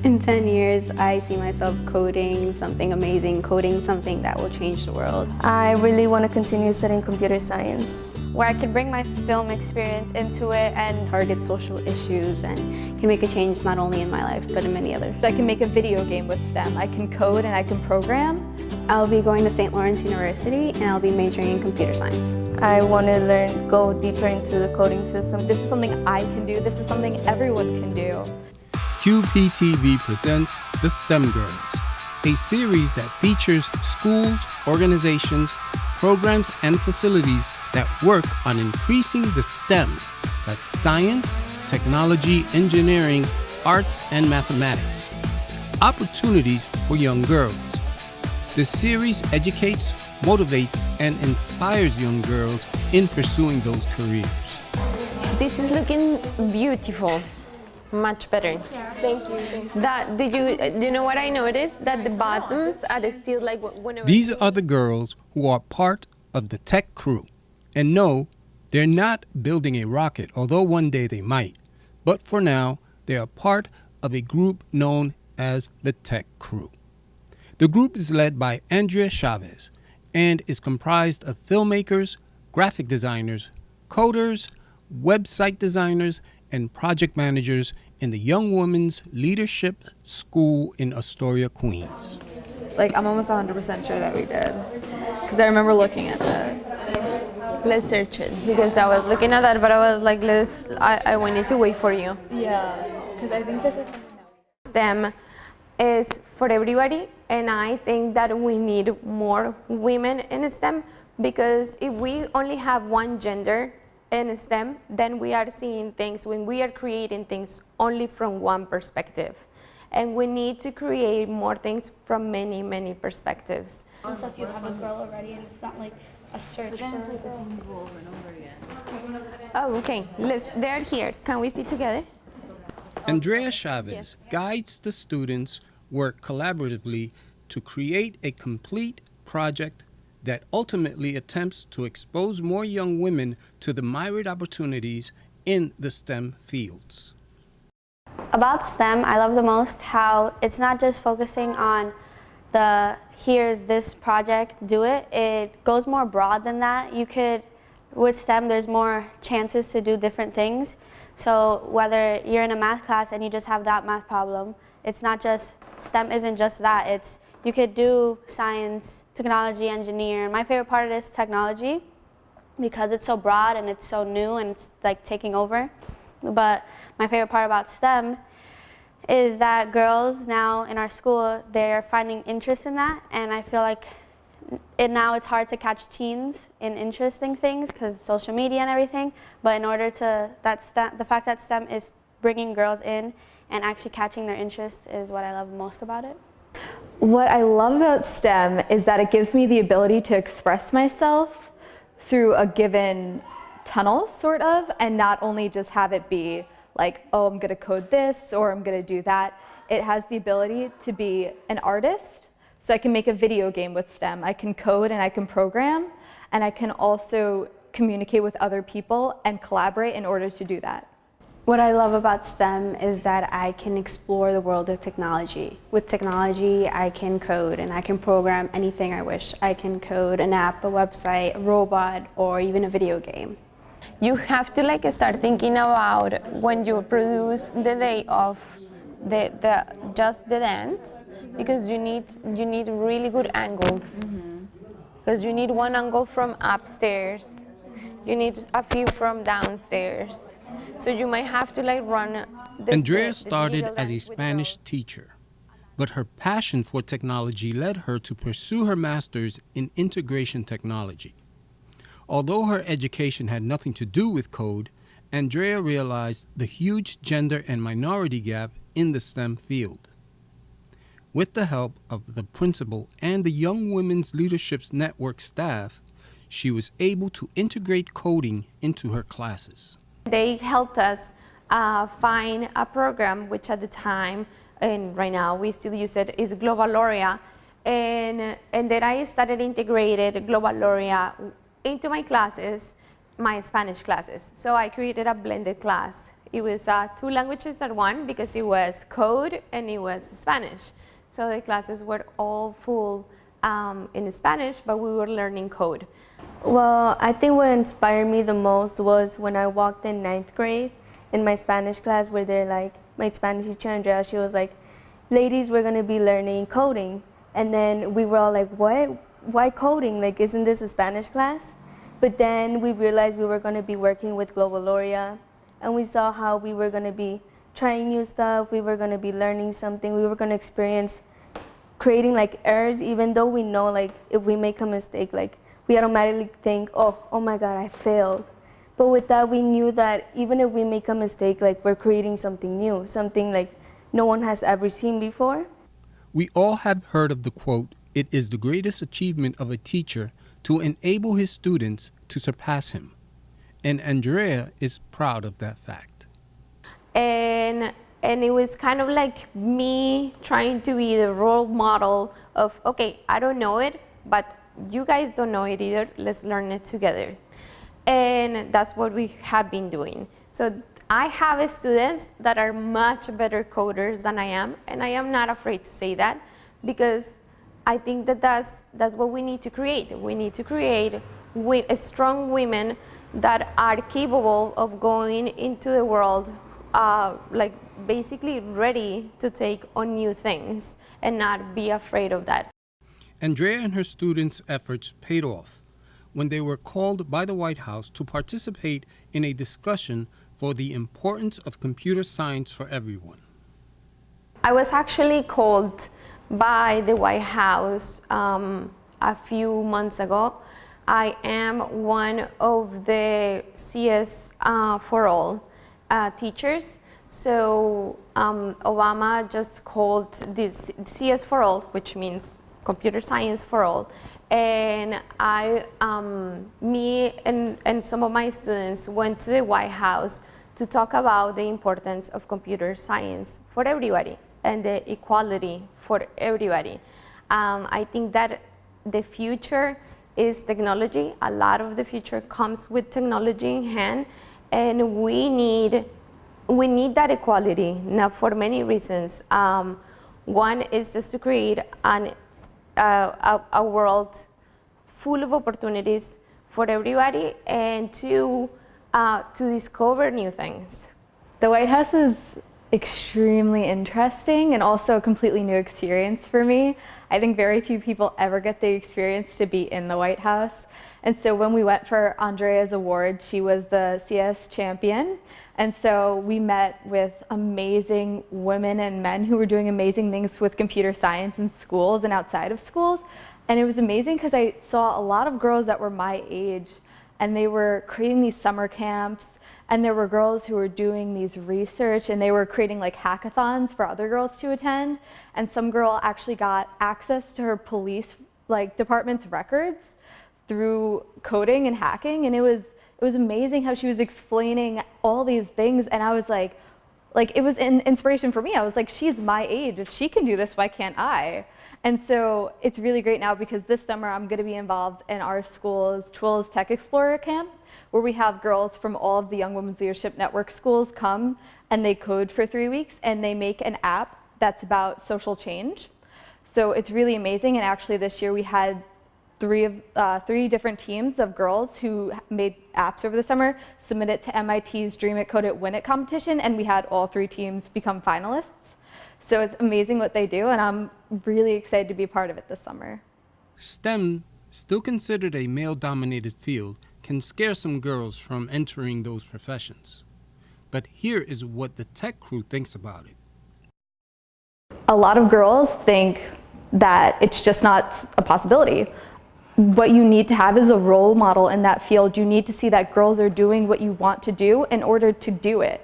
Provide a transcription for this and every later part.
In 10 years, I see myself coding something amazing, coding something that will change the world. I really want to continue studying computer science, where I can bring my film experience into it and target social issues and can make a change not only in my life, but in many others. I can make a video game with STEM. I can code and I can program. I'll be going to St. Lawrence University and I'll be majoring in computer science. I want to go deeper into the coding system. This is something I can do. This is something everyone can do. QPTV presents The STEM Girls, a series that features schools, organizations, programs, and facilities that work on increasing the STEM, that's science, technology, engineering, arts, and mathematics, opportunities for young girls. The series educates, motivates, and inspires young girls in pursuing those careers. This is looking beautiful. Much better. thank you. Do you know what I noticed? That the buttons are still like whenever. These are the girls who are part of the tech crew. And no, they're not building a rocket, although one day they might. But for now, they are part of a group known as the tech crew. The group is led by Andrea Chavez and is comprised of filmmakers, graphic designers, coders, website designers, and project managers in the Young Women's Leadership School in Astoria, Queens. Like, I'm almost 100% sure that we did, because I remember looking at that. Let's search it, because I was looking at that, but I was like, we need to wait for you. Yeah, because I think this is something that STEM is for everybody, and I think that we need more women in STEM, because if we only have one gender in STEM, then we are seeing things, when we are creating things only from one perspective. And we need to create more things from many, many perspectives. Since if you have a girl already and it's not like a search for a girl. Oh, okay, they're here. Can we sit together? Andrea Chavez guides the students work collaboratively to create a complete project that ultimately attempts to expose more young women to the myriad opportunities in the STEM fields. About STEM, I love the most how it's not just focusing on here's this project, do it. It goes more broad than that. With STEM, there's more chances to do different things. So whether you're in a math class and you just have that math problem, it's not just, STEM isn't just that. You could do science, technology, engineer. My favorite part of this is technology, because it's so broad and it's so new and it's like taking over. But my favorite part about STEM is that girls now in our school, they're finding interest in that, and I feel like now it's hard to catch teens in interesting things because social media and everything, but in order to, the fact that STEM is bringing girls in and actually catching their interest is what I love most about it. What I love about STEM is that it gives me the ability to express myself through a given tunnel, sort of, and not only just have it be like, oh, I'm going to code this or I'm going to do that. It has the ability to be an artist, so I can make a video game with STEM. I can code and I can program, and I can also communicate with other people and collaborate in order to do that. What I love about STEM is that I can explore the world of technology. With technology, I can code and I can program anything I wish. I can code an app, a website, a robot, or even a video game. You have to start thinking about when you produce the day of just the dance, because you need really good angles. Because you need one angle from upstairs, you need a few from downstairs. So you might have to run. Andrea started as a Spanish teacher, but her passion for technology led her to pursue her master's in integration technology. Although her education had nothing to do with code, Andrea realized the huge gender and minority gap in the STEM field. With the help of the principal and the Young Women's Leadership Network staff, she was able to integrate coding into her classes. They helped us find a program which at the time, and right now we still use it, is Global Loria, and then I started integrated Global Loria into my classes, my Spanish classes. So I created a blended class. It was 2 languages at one because it was code and it was Spanish. So the classes were all full in Spanish, but we were learning code. Well, I think what inspired me the most was when I walked in 9th grade in my Spanish class where they're like, my Spanish teacher, Andrea, she was like, ladies, we're gonna be learning coding. And then we were all like, what? Why coding? Like, isn't this a Spanish class? But then we realized we were gonna be working with Global Luchia, and we saw how we were gonna be trying new stuff, we were gonna be learning something, we were gonna experience creating like errors, even though we know like if we make a mistake, like we automatically think, oh my God, I failed. But with that, we knew that even if we make a mistake, like we're creating something new, something like no one has ever seen before. We all have heard of the quote, "It is the greatest achievement of a teacher to enable his students to surpass him." And Andrea is proud of that fact. And it was kind of like me trying to be the role model of, okay, I don't know it, but you guys don't know it either, let's learn it together. And that's what we have been doing. So I have students that are much better coders than I am, and I am not afraid to say that, because I think that that's what we need to create. We need to create strong women that are capable of going into the world like basically ready to take on new things and not be afraid of that. Andrea and her students' efforts paid off when they were called by the White House to participate in a discussion for the importance of computer science for everyone. I was actually called by the White House a few months ago. I am one of the CS for All teachers. So Obama just called this CS for All, which means Computer Science for All. And me and some of my students went to the White House to talk about the importance of computer science for everybody and the equality for everybody. I think that the future is technology. A lot of the future comes with technology in hand, and we need that equality now for many reasons. One is just to create a world full of opportunities for everybody, and to discover new things. The White House is extremely interesting and also a completely new experience for me. I think very few people ever get the experience to be in the White House. And so when we went for Andrea's award, she was the CS champion. And so we met with amazing women and men who were doing amazing things with computer science in schools and outside of schools. And it was amazing because I saw a lot of girls that were my age, and they were creating these summer camps, and there were girls who were doing these research, and they were creating like hackathons for other girls to attend. And some girl actually got access to her police department's records through coding and hacking, and it was amazing how she was explaining all these things, and I was like it was an inspiration for me. I was like, she's my age. If she can do this, why can't I? And so it's really great now because this summer I'm going to be involved in our school's Twil's Tech Explorer camp, where we have girls from all of the Young Women's Leadership Network schools come and they code for 3 weeks and they make an app that's about social change. So it's really amazing, and actually this year we had three different teams of girls who made apps over the summer, submit it to MIT's Dream It, Code It, Win It competition, and we had all 3 teams become finalists. So it's amazing what they do, and I'm really excited to be a part of it this summer. STEM, still considered a male-dominated field, can scare some girls from entering those professions. But here is what the tech crew thinks about it. A lot of girls think that it's just not a possibility. What you need to have is a role model in that field. You need to see that girls are doing what you want to do in order to do it.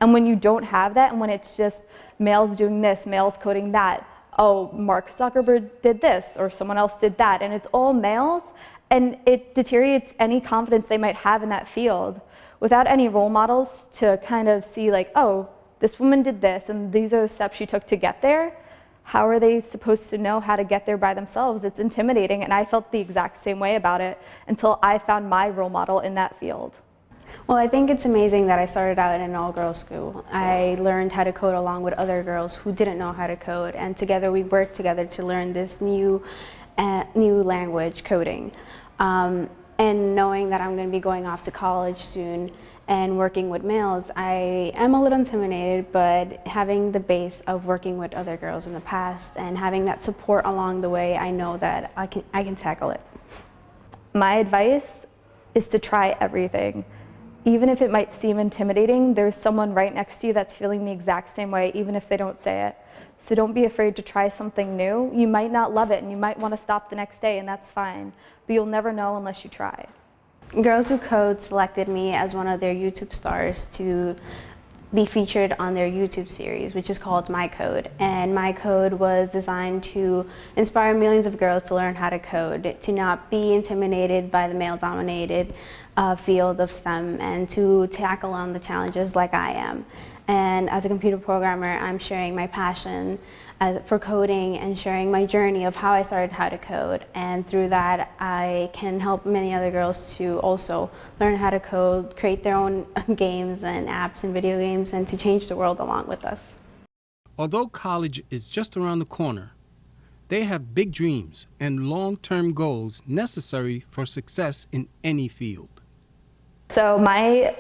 And when you don't have that, and when it's just males doing this, males coding that, oh, Mark Zuckerberg did this, or someone else did that, and it's all males, and it deteriorates any confidence they might have in that field. Without any role models to kind of see like, oh, this woman did this, and these are the steps she took to get there, how are they supposed to know how to get there by themselves? It's intimidating, and I felt the exact same way about it until I found my role model in that field. Well, I think it's amazing that I started out in an all-girls school. I learned how to code along with other girls who didn't know how to code, and together we worked together to learn this new language, coding. And knowing that I'm going to be going off to college soon and working with males, I am a little intimidated, but having the base of working with other girls in the past and having that support along the way, I know that I can tackle it. My advice is to try everything. Even if it might seem intimidating, there's someone right next to you that's feeling the exact same way, even if they don't say it. So don't be afraid to try something new. You might not love it and you might want to stop the next day, and that's fine, but you'll never know unless you try. Girls Who Code selected me as one of their YouTube stars to be featured on their YouTube series, which is called My Code. And My Code was designed to inspire millions of girls to learn how to code, to not be intimidated by the male-dominated field of STEM, and to tackle on the challenges like I am. And as a computer programmer, I'm sharing my passion for coding and sharing my journey of how I started how to code. And through that, I can help many other girls to also learn how to code, create their own games and apps and video games, and to change the world along with us. Although college is just around the corner, they have big dreams and long-term goals necessary for success in any field. So my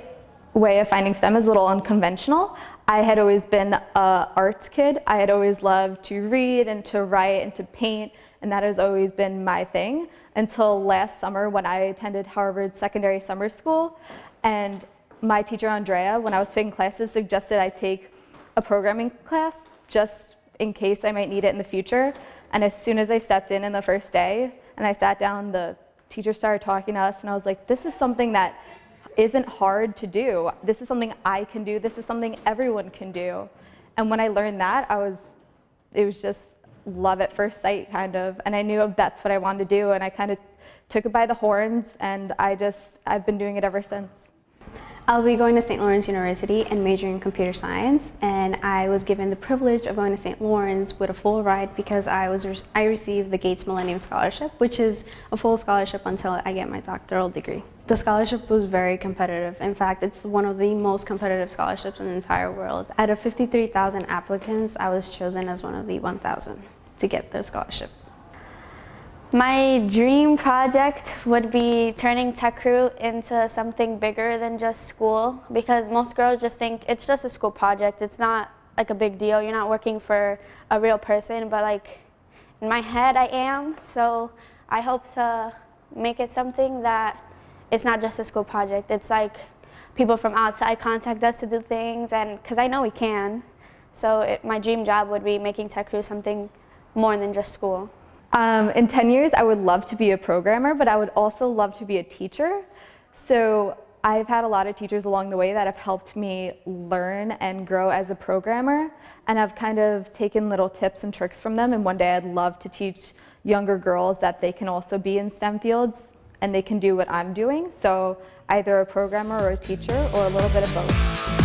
way of finding STEM is a little unconventional. I had always been an arts kid. I had always loved to read and to write and to paint, and that has always been my thing until last summer when I attended Harvard Secondary Summer School. And my teacher, Andrea, when I was picking classes, suggested I take a programming class just in case I might need it in the future. And as soon as I stepped in the first day and I sat down, the teacher started talking to us, and I was like, this is something that isn't hard to do. This is something I can do. This is something everyone can do. And when I learned that, it was just love at first sight, kind of. And I knew that's what I wanted to do, and I kind of took it by the horns, and I've been doing it ever since. I'll be going to St. Lawrence University and majoring in computer science, and I was given the privilege of going to St. Lawrence with a full ride because I received the Gates Millennium Scholarship, which is a full scholarship until I get my doctoral degree. The scholarship was very competitive. In fact, it's one of the most competitive scholarships in the entire world. Out of 53,000 applicants, I was chosen as one of the 1,000 to get the scholarship. My dream project would be turning Tech Crew into something bigger than just school, because most girls just think it's just a school project. It's not like a big deal. You're not working for a real person, but like in my head I am. So I hope to make it something that it's not just a school project. It's like people from outside contact us to do things, and because I know we can. So my dream job would be making Tech Crew something more than just school. In 10 years, I would love to be a programmer, but I would also love to be a teacher. So I've had a lot of teachers along the way that have helped me learn and grow as a programmer, and I've kind of taken little tips and tricks from them, and one day I'd love to teach younger girls that they can also be in STEM fields and they can do what I'm doing. So either a programmer or a teacher or a little bit of both.